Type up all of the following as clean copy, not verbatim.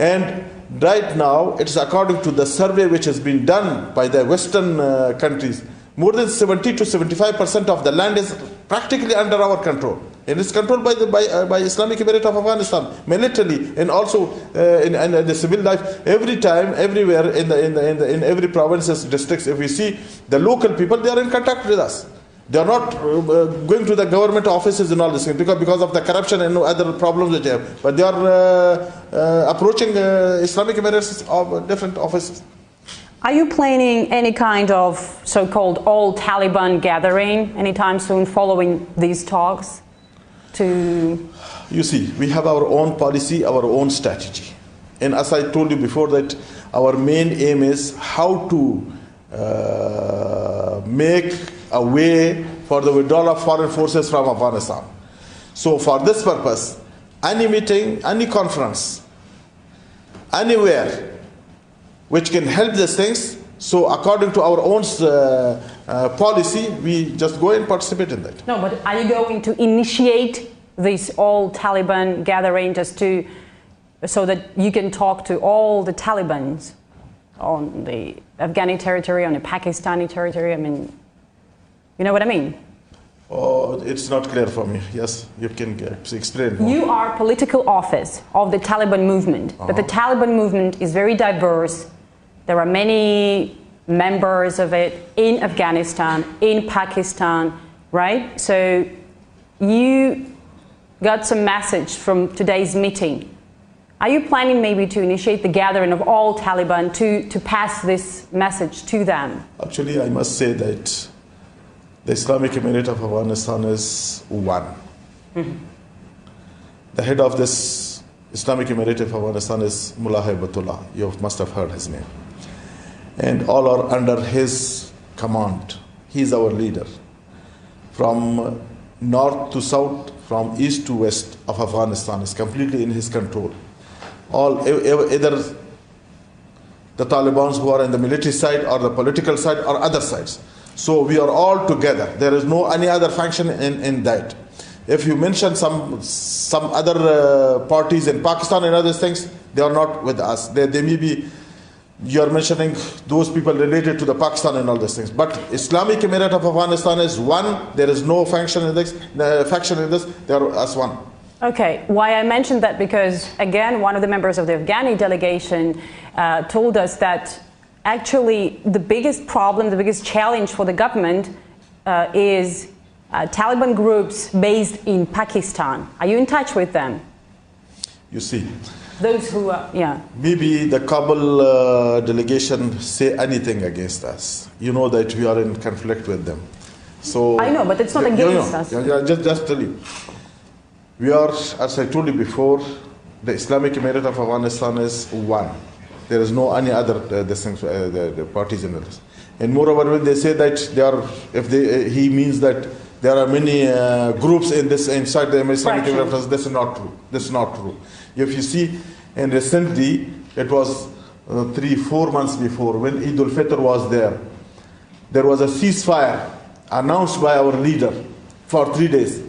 And right now, it's according to the survey which has been done by the Western countries, more than 70 to 75% of the land is practically under our control. And it's controlled by Islamic Emirate of Afghanistan, militarily, and also in the civil life. Every time, everywhere, in every provinces, districts, if we see the local people, they are in contact with us. They are not going to the government offices and all this because of the corruption and other problems that they have. But they are approaching Islamic Emirates of different offices. Are you planning any kind of so-called all-Taliban gathering anytime soon following these talks? You see, we have our own policy, our own strategy. And as I told you before, that our main aim is how to make a way for the withdrawal of foreign forces from Afghanistan. So for this purpose, any meeting, any conference, anywhere which can help these things, so according to our own policy, we just go and participate in that. No, but are you going to initiate this all-Taliban gathering so that you can talk to all the Talibans on the Afghani territory, on the Pakistani territory? I mean, you know what I mean? Oh, it's not clear for me. Yes, you can explain more. You are political office of the Taliban movement, but the Taliban movement is very diverse. There are many members of it in Afghanistan, in Pakistan, right? So you got some message from today's meeting. Are you planning maybe to initiate the gathering of all Taliban to pass this message to them? Actually, I must say that the Islamic Emirate of Afghanistan is one. Mm-hmm. The head of this Islamic Emirate of Afghanistan is Mullah Haibatullah. You must have heard his name. And all are under his command. He is our leader. From north to south, from east to west of Afghanistan is completely in his control. Either the Taliban who are in the military side or the political side or other sides. So we are all together. There is no any other faction in that. If you mention some other parties in Pakistan and other things, they are not with us. They may be, you are mentioning those people related to the Pakistan and all these things. But Islamic Emirate of Afghanistan is one. There is no faction in this. They are as one. Okay, why I mentioned that because, again, one of the members of the Afghani delegation told us that actually the biggest problem, the biggest challenge for the government is Taliban groups based in Pakistan. Are you in touch with them? You see, those who are, yeah. Maybe the Kabul delegation say anything against us. You know that we are in conflict with them. So I know, but it's not against us. Just tell you. We are, as I told you before, the Islamic Emirate of Afghanistan is one. There is no any other the parties in this. And moreover, when they say that they are, he means that there are many groups in this inside the Islamic Emirate of Afghanistan. This is not true. This is not true. If you see, and recently it was 3-4 months before when Eid al-Fitr was there was a ceasefire announced by our leader for 3 days.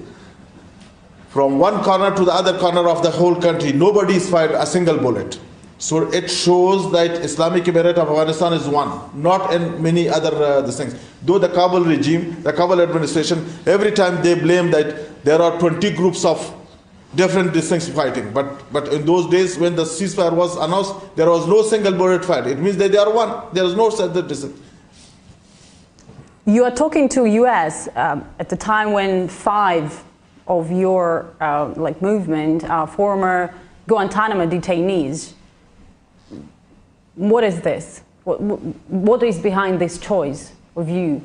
From one corner to the other corner of the whole country, nobody is fired a single bullet. So it shows that Islamic Emirate of Afghanistan is one, not in many other things. Though the Kabul regime, the Kabul administration, every time they blame that there are 20 groups of different things fighting. But in those days when the ceasefire was announced, there was no single bullet fired. It means that they are one. There is no such distance. You are talking to U.S. At the time when 5 of your movement former Guantanamo detainees. What is this? What is behind this choice of you?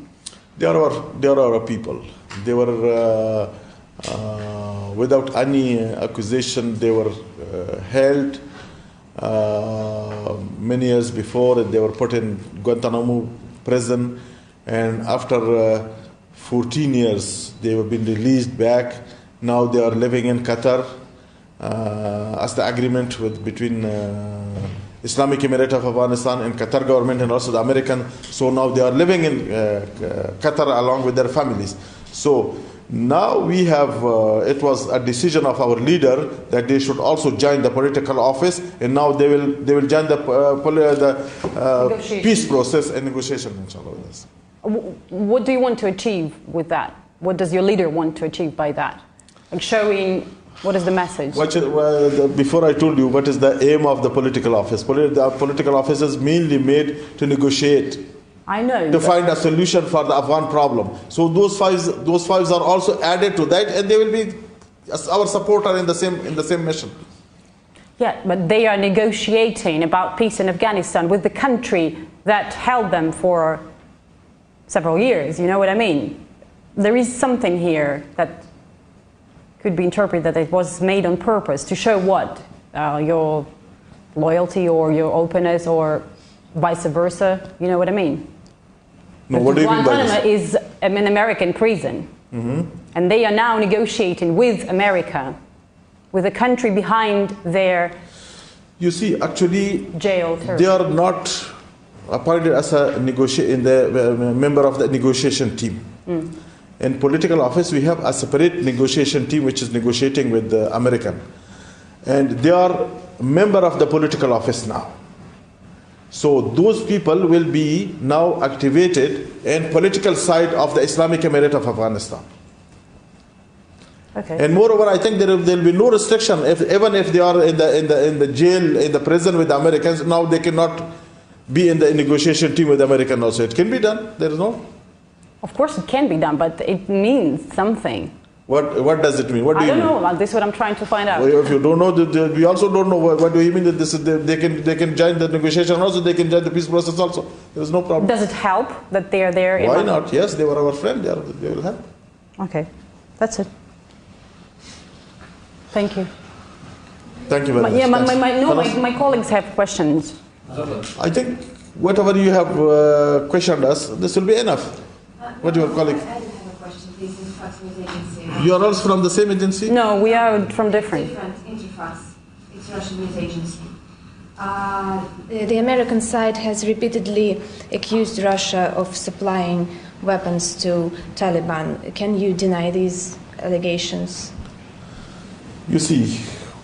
They are our people. They were without any accusation. They were held many years before. They were put in Guantanamo prison, and after 14 years they have been released back. Now they are living in Qatar as the agreement between Islamic Emirate of Afghanistan and Qatar government and also the American. So now they are living in Qatar along with their families. So Now we have, it was a decision of our leader that they should also join the political office, and now they will join the peace process and negotiation, inshallah. Yes. What do you want to achieve with that? What does your leader want to achieve by that? Like showing, what is the message? Before I told you what is the aim of the political office. The political office is mainly made to negotiate. I know. To find a solution for the Afghan problem. So those fives are also added to that, and they will be our supporter in the same mission. Yeah, but they are negotiating about peace in Afghanistan with the country that held them for several years. You know what I mean? There is something here that could be interpreted that it was made on purpose to show what? Your loyalty or your openness or vice versa. You know what I mean? No, what do you mean by this? Guantanamo is an American prison. And they are now negotiating with America, with a country behind their You see, actually, jail. They are not appointed as a member of the negotiation team. In political office, we have a separate negotiation team which is negotiating with the American. And they are member of the political office now. So those people will be now activated in political side of the Islamic Emirate of Afghanistan. Okay. And moreover, I think there will be no restriction. Even if they are in the jail, in the prison with the Americans, now they cannot be in the negotiation team with the American also. It can be done. There is no. Of course, it can be done, but it means something. What does it mean? What do you mean? I don't know. This is what I'm trying to find out. Well, if you don't know, we also don't know. What do you mean that this is they can join the negotiation also? They can join the peace process also. There is no problem. Does it help that they are there? Why not? Yes, they were our friend. They will help. Okay, that's it. Thank you. Thank you very much. Yeah, my colleagues have questions. I think whatever you have questioned us, this will be enough. What do your colleague? I do have a question, please. Interfax News Agency. You are also from the same agency? No, we are from different. Interfax. It's Russian news agency. The American side has repeatedly accused Russia of supplying weapons to Taliban. Can you deny these allegations? You see,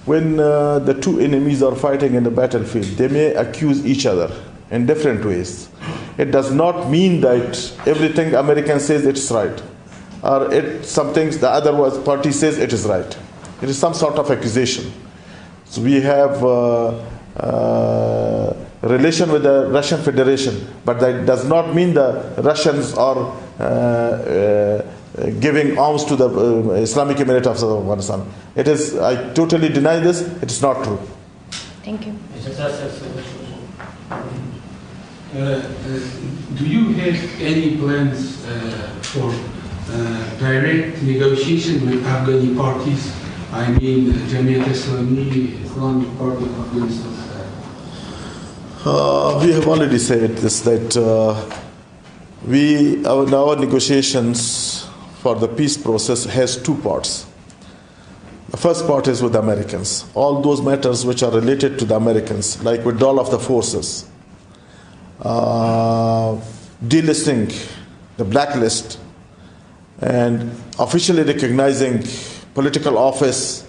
when the two enemies are fighting in the battlefield, they may accuse each other in different ways. It does not mean that everything American says it's right, or some things the other party says it is right. It is some sort of accusation. So we have relation with the Russian Federation, but that does not mean the Russians are giving arms to the Islamic Emirate of Afghanistan. It is, I totally deny this. It is not true. Thank you. Do you have any plans for direct negotiation with Afghani parties? I mean, Jamiat Islami, Islamic Party of Afghanistan. We have already said this, that our negotiations for the peace process has two parts. The first part is with the Americans. All those matters which are related to the Americans, like withdrawal of the forces, delisting, the blacklist, and officially recognizing political office,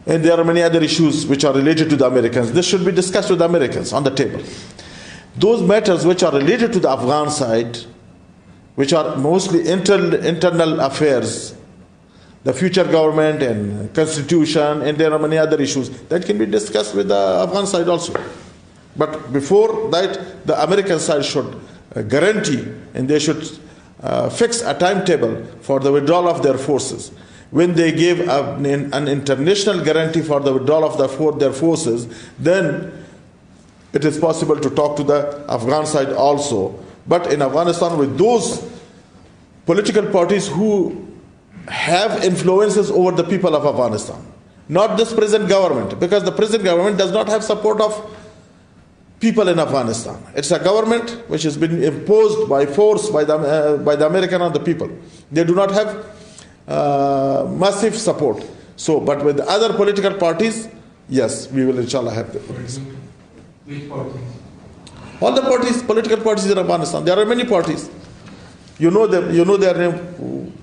and there are many other issues which are related to the Americans. This should be discussed with the Americans on the table. Those matters which are related to the Afghan side, which are mostly internal affairs, the future government and constitution, and there are many other issues that can be discussed with the Afghan side also. But before that, the American side should guarantee, and they should fix a timetable for the withdrawal of their forces. When they give an international guarantee for the withdrawal of their forces, then it is possible to talk to the Afghan side also. But in Afghanistan, with those political parties who have influences over the people of Afghanistan, not this present government, because the present government does not have support of people in Afghanistan. It's a government which has been imposed by force by the American on the people. They do not have massive support. So, but with other political parties, yes, we will inshallah have the Which parties? all the parties, political parties in Afghanistan. There are many parties. You know them. You know their name.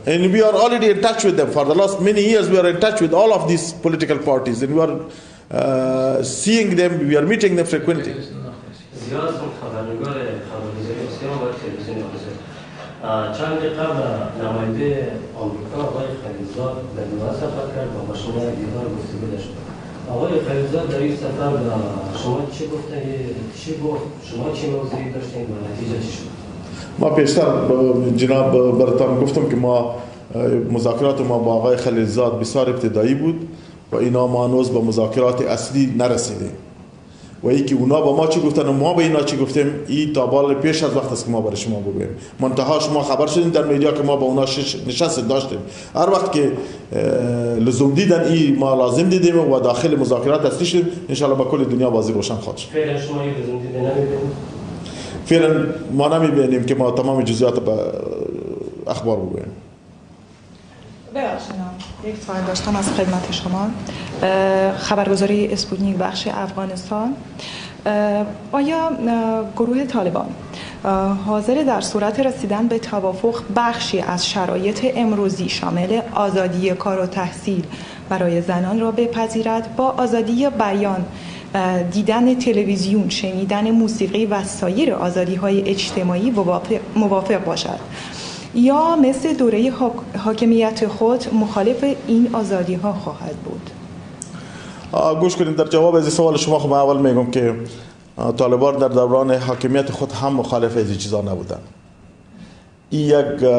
And we are already in touch with them. For the last many years, we are in touch with all of these political parties, and we are seeing them, we are meeting them frequently. چند قبل نماینده آمریکا آقای خلیلزاد به نیویورک سفر کرد و با شما دیدار گفتگو داشت. آقای خلیلزاد در این سفر شما چی گفتن؟ چی گفت؟ شما چی موضوعی داشتین و نتیجه چی شد؟ ما پیشتر جناب برتان گفتم که ما مذاکرات ما با آقای خلیلزاد بسیار ابتدایی بود و اینا ما هنوز به مذاکرات اصلی نرسیدیم. و ای که اونا با ما چی گفتن و ما به اینا چی گفتیم، این تا بال پیش از وقت است که ما برای شما بگوییم. منتها شما خبر شدین در میدیا که ما با اونا نشست داشتیم. هر وقت که لزوم دیدن این ما لازم دیدیم و داخل مذاکرات اصلی شدیم، ان شاء الله با کل دنیا بازی روشن خواهد شد. فعلا شما این لزوم دیدن نمیبینید؟ فعلا ما نمیبینیم که ما تمام جزئیات به اخبار بگوییم. ببخشید یک سوال داشتم از خدمت شما. خبرگزاری اسپوتنیک بخش افغانستان، آیا گروه طالبان حاضر در صورت رسیدن به توافق بخشی از شرایط امروزی شامل آزادی کار و تحصیل برای زنان را بپذیرد، با آزادی بیان، دیدن تلویزیون، شنیدن موسیقی و سایر آزادی‌های اجتماعی موافق باشد، یا مثل دوره حاکمیت خود مخالف این آزادی‌ها خواهد بود؟ گوش کنید، در جواب از سوال شما خب اول میگم که طالبان در دوران حاکمیت خود هم مخالف از این چیزا نبودن. این یک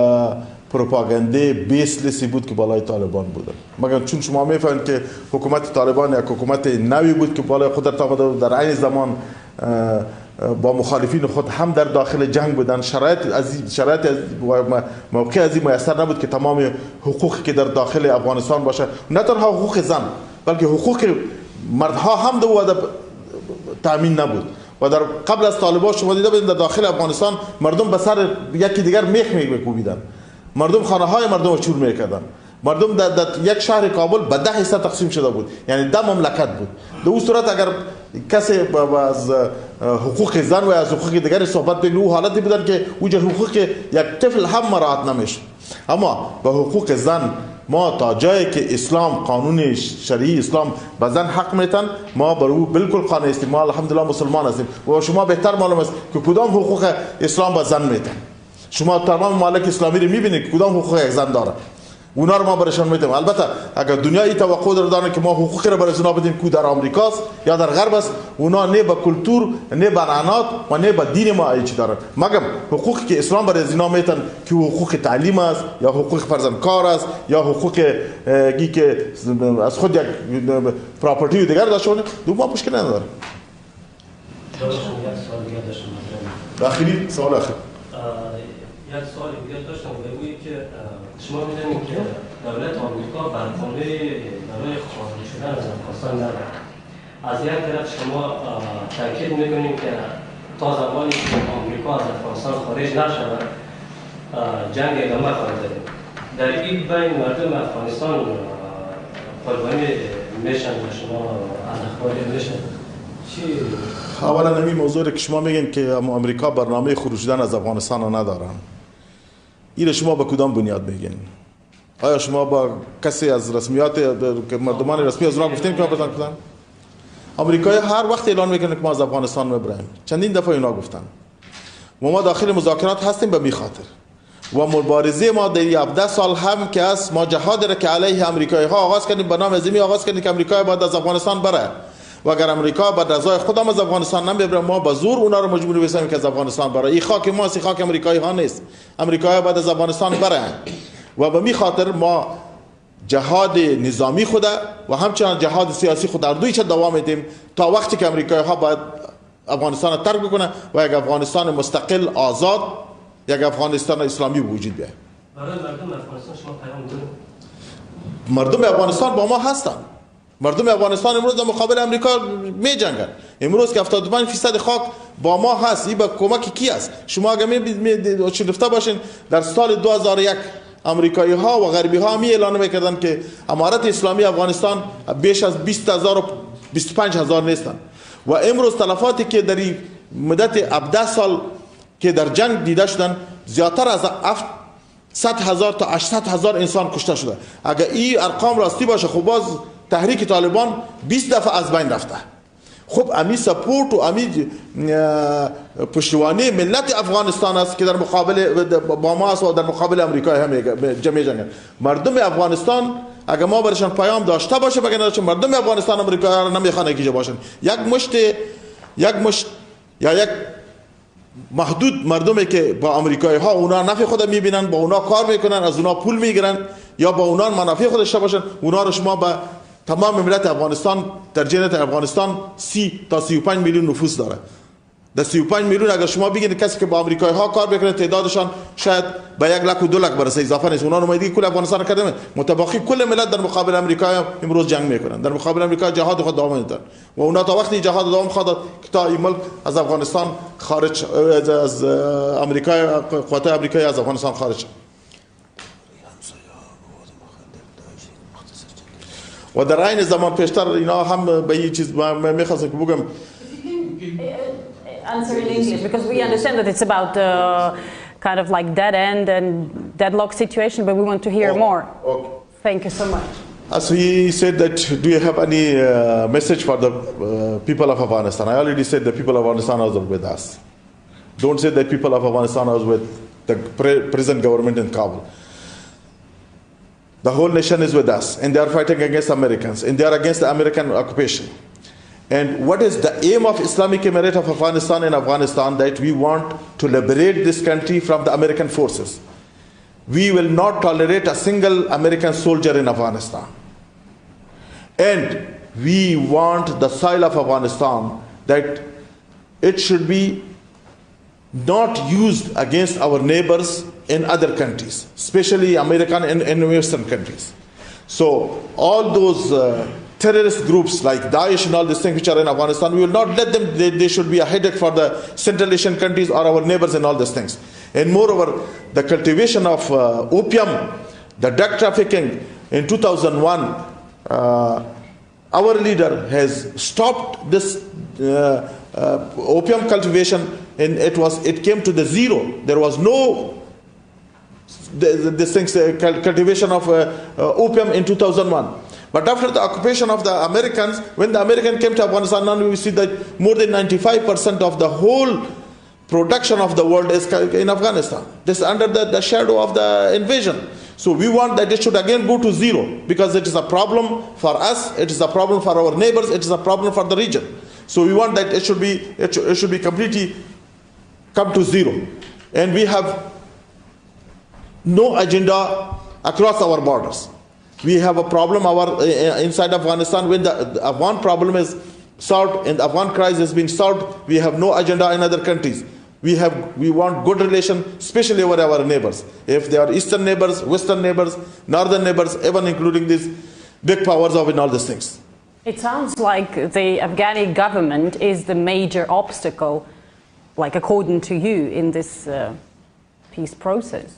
پروپاگانده بیسلسی بود که بالای طالبان بودن، مگر چون شما میفهمید که حکومت طالبان یک حکومت نوی بود که بالای خود در عین زمان با مخالفین خود هم در داخل جنگ بودن. شرایط موقع از این میسر نبود که تمام حقوقی که در داخل افغانستان باشه، نه تنها حقوق زن بلکه حقوق مردها هم در تامین نبود. و در قبل از طالبان شما دیده بودید در داخل افغانستان مردم به سر یکی دیگر میخ میکوبیدن، مردم خانه های مردم رو چور میکردن، مردم در یک شهر کابل به 10 حصه تقسیم شده بود، یعنی 10 مملکت بود. در اون صورت اگر کسی از حقوق زن و از حقوق دیگری صحبت بگه، او حالتی بودن که اوجه حقوق یک طفل هم مراعات نمیشه. اما به حقوق زن ما تا جایی که اسلام، قانون شرعی اسلام به زن حق میتن، ما بر او بالکل قانع هستیم. ما الحمدلله مسلمان هستیم و شما بهتر معلوم است که کدام حقوق اسلام به زن میتن. شما تمام ممالک اسلامی رو میبینید که کدام حقوق یک زن داره، اونا رو ما برشان میدیم. البته اگر دنیا این توقع داره که ما حقوقی رو برای اونا بدیم که در آمریکاست یا در غرب است، اونا نه به کلتور، نه به عنعنات و نه به دین ما هیچ دارن، مگر حقوقی که اسلام برای اونا میتن که حقوق تعلیم است، یا حقوق فرزند کار است، یا حقوق که از خود یک پراپرتی دیگر داشته باشه، دو ما مشکل نداره. آخری سوال آخر. یک سوال دیگه داشتم، بگویید که شما می‌دونید که دولت آمریکا برنامه برای خارج شدن از افغانستان ندارد. از یک طرف شما تاکید می‌کنید که تا زمانی که آمریکا از افغانستان خارج نشود جنگ ادامه خواهد داد. در این بین مردم افغانستان قربانی میشن و شما از اخبار میشن. اولا همین موضوع که شما میگین که آمریکا برنامه خروج شدن از افغانستان رو ندارن، این شما با کدام بنیاد میگین؟ آیا شما با کسی از رسمیات که مردمان رسمی از اونها گفتین که ما بزن کردن؟ آمریکایی هر وقت اعلان میکنه که ما از افغانستان میبریم. چندین دفعه اینا گفتن و ما داخل مذاکرات هستیم به می خاطر و مبارزه ما در 17 سال هم که است، ما جهاد را که علیه آمریکایی ها آغاز کردیم، به نام ازمی آغاز کردیم که آمریکا باید از افغانستان بره و اگر آمریکا به رضای خودم از افغانستان نمیبره، ما به زور اونا رو مجبور می‌سازیم که از افغانستان بره. این خاک ما است، خاک آمریکایی ها نیست. آمریکایی باید از افغانستان بره و به می خاطر ما جهاد نظامی خود و همچنان جهاد سیاسی خود در دویش دوام میدیم تا وقتی که آمریکایی ها باید افغانستان رو ترک بکنه و یک افغانستان مستقل آزاد، یک افغانستان اسلامی وجود بیاید. برای مردم افغانستان شما پیام دارید؟ مردم افغانستان با ما هستند. مردم افغانستان امروز در مقابل امریکا می جنگن. امروز که 75% خاک با ما هست، این با کمک کی است؟ شما اگر می شنفته باشین در سال 2001 امریکایی ها و غربی ها می اعلان میکردن که امارت اسلامی افغانستان بیش از 20,000 و 25,000 نیستن و امروز تلفاتی که در مدت 17 سال که در جنگ دیده شدن زیادتر از 100,000 تا 800,000 انسان کشته شده. اگر این ارقام راستی باشه خب باز تحریک طالبان 20 دفعه از بین رفته. خب امی سپورت و امی پشتوانه ملت افغانستان است که در مقابل با ما است و در مقابل امریکا هم جمعی جنگن. مردم افغانستان اگر ما برشان پیام داشته باشه بگن چون مردم افغانستان امریکا را نمیخوان که باشن، یک مشت یا یک محدود مردمی که با امریکایی ها اونا نفع خود میبینن، با اونا کار میکنن، از اونا پول میگیرن یا با اونا منافع خود داشته باشن، اونا رو شما با تمام ملت افغانستان در جنت افغانستان 30 تا 35 میلیون نفوس داره. در 35 میلیون اگر شما بگید کسی که با امریکایی ها کار بکنه تعدادشان شاید به 1 لک و 2 لک برسه، اضافه نیست. اونا نمایندگی کل افغانستان کردن، متباقی کل ملت در مقابل امریکا امروز جنگ میکنن، در مقابل امریکا جهاد خود دوام میدن و اونا تا وقتی جهاد دوام خواهد که تا این ملک از افغانستان خارج از امریکا، قوات امریکایی از افغانستان خارج. و در این زمان پیشتر اینا هم به این چیز میخواستم که بگم. Answer in English because we understand that it's about kind of like dead end and deadlock situation, but we want to hear more. Okay. Thank you so much. As he said that, do you have any message for the people of Afghanistan? I already said the people of Afghanistan are with us. Don't say that people of Afghanistan are with the present government in Kabul. The whole nation is with us, and they are fighting against Americans, and they are against the American occupation. And what is the aim of Islamic Emirate of Afghanistan in Afghanistan? That we want to liberate this country from the American forces. We will not tolerate a single American soldier in Afghanistan. And we want the soil of Afghanistan that it should be not used against our neighbors in other countries, especially American and Western countries. So all those terrorist groups like Daesh and all these things which are in Afghanistan, we will not let them, they should be a headache for the Central Asian countries or our neighbors and all these things. And moreover, the cultivation of opium, the drug trafficking in 2001, our leader has stopped this opium cultivation, and it came to the zero. There was no cultivation of opium in 2001. But after the occupation of the Americans, when the Americans came to Afghanistan, now we see that more than 95% of the whole production of the world is in Afghanistan. This is under the shadow of the invasion. So we want that it should again go to zero, because it is a problem for us, it is a problem for our neighbors, it is a problem for the region. So we want that it should be completely come to zero. And we have no agenda across our borders. We have a problem inside Afghanistan. When the Afghan problem is solved and the Afghan crisis has been solved, we have no agenda in other countries. We want good relation, especially with our neighbors. If they are eastern neighbors, western neighbors, northern neighbors, even including these big powers of and all these things. It sounds like the Afghani government is the major obstacle, like according to you, in this peace process.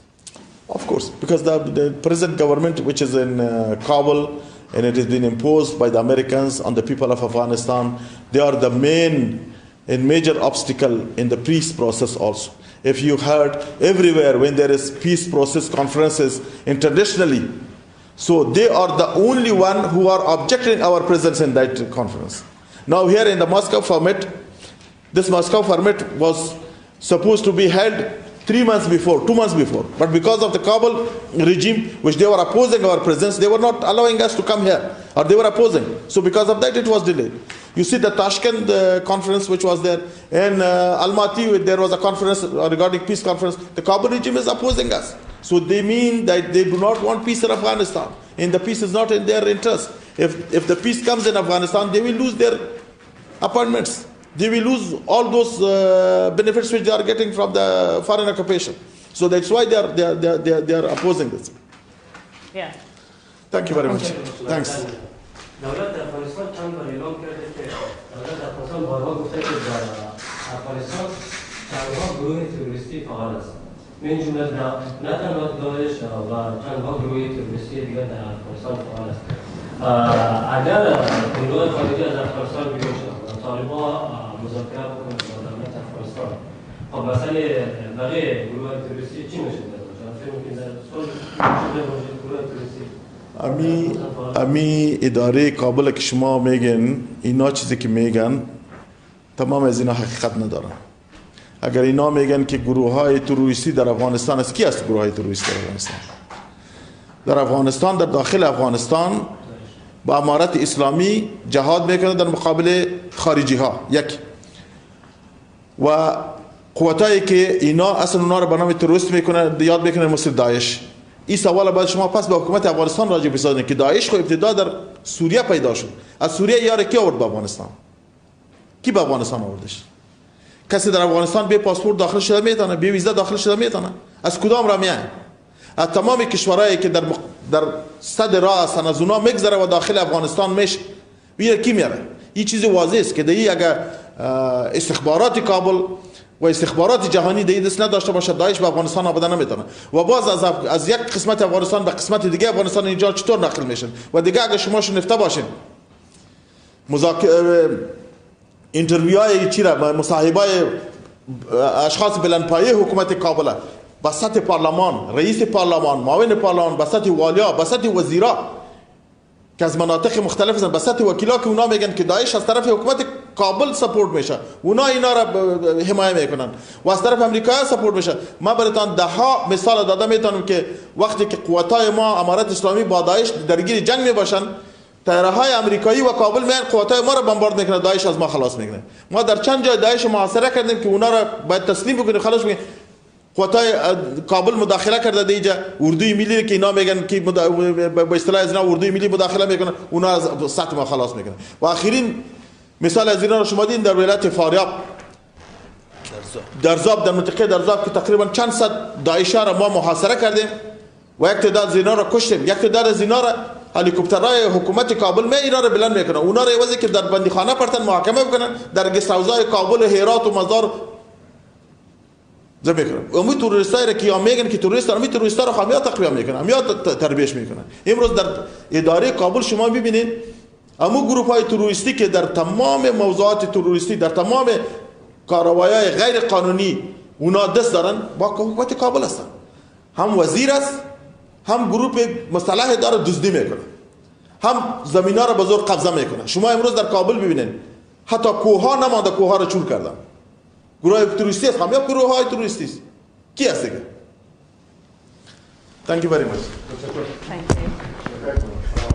Of course, because the present government, which is in Kabul, and it has been imposed by the Americans on the people of Afghanistan, they are the main and major obstacle in the peace process also. If you heard everywhere when there is peace process conferences internationally, so they are the only one who are objecting our presence in that conference. Now here in the Moscow summit, this Moscow summit was supposed to be held 2 months before, but because of the Kabul regime, which they were opposing our presence, they were not allowing us to come here, or they were opposing. So because of that, it was delayed. You see the Tashkent conference which was there, and Almaty, there was a conference regarding peace conference. The Kabul regime is opposing us. So they mean that they do not want peace in Afghanistan, and the peace is not in their interest. If the peace comes in Afghanistan, they will lose their appointments. They will lose all those benefits which they are getting from the foreign occupation. So that's why they are opposing this. Yeah. Thank you very much. Thanks. دولت افغانستان چند بار اعلام کرده که دولت افغانستان بارها گفته که در افغانستان چندها گروه تروریستی فعال است. من جمله نه تنها داعش و چندها گروه تروریستی دیگر در افغانستان فعال است. اگر گروه خارجی از افغانستان بیرون شد و طالبان مذاکره بکنند با دولت افغانستان، خب مسئله بقیه گروه تروریستی چی میشه؟ امی اداره کابل که شما میگن اینا چیزی که میگن تمام از اینا حقیقت ندارن. اگر اینا میگن که گروه های تروریستی در افغانستان است، کی است گروه های تروریستی در افغانستان؟ در افغانستان، در داخل افغانستان با امارت اسلامی جهاد میکنه در مقابل خارجی ها. یک و قوتایی که اینا اصلا اونا رو به نام تروریست میکنه یاد میکنه مثل داعش. این سوال باید شما پس به حکومت افغانستان راجع بسازید که داعش خو ابتدا در سوریه پیدا شد. از سوریه یار کی آورد به افغانستان؟ کی به افغانستان آوردش؟ کسی در افغانستان به پاسپورت داخل شده میتونه، به ویزا داخل شده میتونه؟ از کدام را میاد؟ از تمام کشورهایی که در صد راه هستن از اونا میگذره و داخل افغانستان میشه. ببین کی میاره؟ این چیز واضح است که دیگه اگر استخبارات کابل و استخبارات جهانی دیگه دست نداشته باشه داعش به افغانستان آباد نمیتونه. و باز از یک قسمت افغانستان به قسمت دیگه افغانستان اینجا چطور نقل میشن؟ و دیگه اگر شما شنفته باشین اینترویوهای چی را مصاحبه‌های اشخاص بلندپایه حکومت کابل با سطح پارلمان، رئیس پارلمان، معاون پارلمان، با سطح والیا، با سطح وزیرا که از مناطق مختلف هستند، با سطح وکیلا که اونا میگن که داعش از طرف حکومت کابل سپورت میشه، اونا اینا را حمایت میکنن و از طرف امریکا سپورت میشه. من براتون ده ها مثال داده میتونم که وقتی که قوتای ما امارت اسلامی با داعش درگیر جنگ میباشن، طیاره‌های آمریکایی و کابل میان قوتای ما را بمبارد میکنه، داعش از ما خلاص میکنه. ما در چند جای داعش محاصره کردیم که اونا را باید تسلیم بکنیم، خلاص میکنیم. قوتای کابل مداخله کرده دیجا، اردوی ملی که اینا میگن که به اصطلاح از اینا اردوی ملی مداخله میکنه، اونا از سطح ما خلاص میکنه. و آخرین مثال از اینا رو شما دیدین در ولایت فاریاب، درزاب، در منطقه درزاب که تقریبا چند صد داعشی را ما محاصره کردیم و یک تعداد از اینا را کشتیم. یک تعداد از اینا را هلیکوپترهای حکومت کابل می اینا را بلند میکنن، اونا را عوضی که در بندیخانه پرتن محاکمه بکنن، در گست هاوس‌های کابل و هرات و مزار زمین میکنن. امی تروریستایی را که یا میگن که تروریستان، امی تروریستا را خامیا تقویت میکنن، امیا تربیت میکنن. امروز در اداره کابل شما ببینید امو گروه های تروریستی که در تمام موضوعات تروریستی، در تمام کارروایای غیر قانونی اونا دست دارن، با حکومت کابل هستن. هم وزیر است، هم گروه مسلح داره دزدی میکنه، هم زمینا را به زور قبضه میکنه. شما امروز در کابل ببینید حتی کوه نمانده، کوه را چور کردن. گروه تروریستی است، همیاب گروه های تروریستی است. کی است دیگه؟ Thank you very much. Thank you.